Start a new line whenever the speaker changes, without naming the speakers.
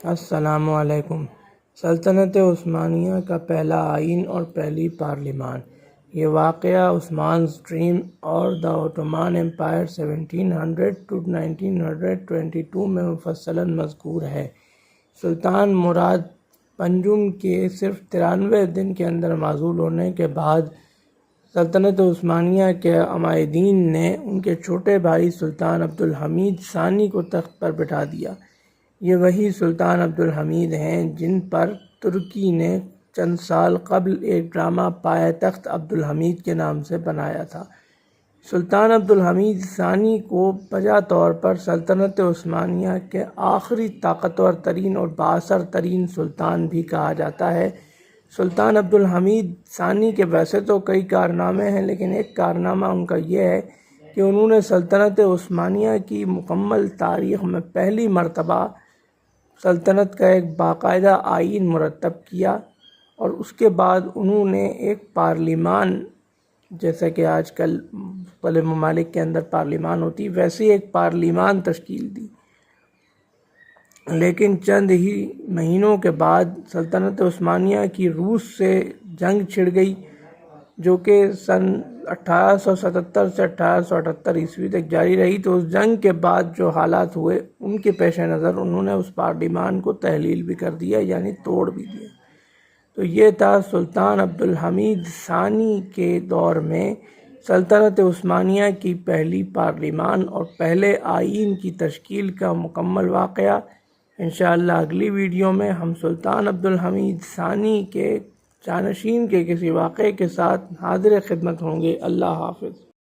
السلام علیکم۔ سلطنت عثمانیہ کا پہلا آئین اور پہلی پارلیمان۔ یہ واقعہ عثمان's ڈریم اور دی اوٹومان امپائر 1700 to 1922 میں مفصلاً مذکور ہے۔ سلطان مراد پنجم کے صرف 93 دن کے اندر معزول ہونے کے بعد سلطنت عثمانیہ کے عمائدین نے ان کے چھوٹے بھائی سلطان عبدالحمید ثانی کو تخت پر بٹھا دیا۔ یہ وہی سلطان عبدالحمید ہیں جن پر ترکی نے چند سال قبل ایک ڈرامہ پایہ تخت عبدالحمید کے نام سے بنایا تھا۔ سلطان عبدالحمید ثانی کو بجا طور پر سلطنت عثمانیہ کے آخری طاقتور ترین اور بااثر ترین سلطان بھی کہا جاتا ہے۔ سلطان عبدالحمید ثانی کے ویسے تو کئی کارنامے ہیں، لیکن ایک کارنامہ ان کا یہ ہے کہ انہوں نے سلطنت عثمانیہ کی مکمل تاریخ میں پہلی مرتبہ سلطنت کا ایک باقاعدہ آئین مرتب کیا، اور اس کے بعد انہوں نے ایک پارلیمان، جیسا کہ آج کل بڑے ممالک کے اندر پارلیمان ہوتی، ویسے ایک پارلیمان تشکیل دی۔ لیکن چند ہی مہینوں کے بعد سلطنت عثمانیہ کی روس سے جنگ چھڑ گئی، جو کہ سن 1877 سے 1878 عیسوی تک جاری رہی۔ تو اس جنگ کے بعد جو حالات ہوئے ان کے پیش نظر انہوں نے اس پارلیمان کو تحلیل بھی کر دیا، یعنی توڑ بھی دیا۔ تو یہ تھا سلطان عبدالحمید ثانی کے دور میں سلطنت عثمانیہ کی پہلی پارلیمان اور پہلے آئین کی تشکیل کا مکمل واقعہ۔ انشاءاللہ اگلی ویڈیو میں ہم سلطان عبدالحمید ثانی کے جانشین کے کسی واقعے کے ساتھ حاضر خدمت ہوں گے۔ اللہ حافظ۔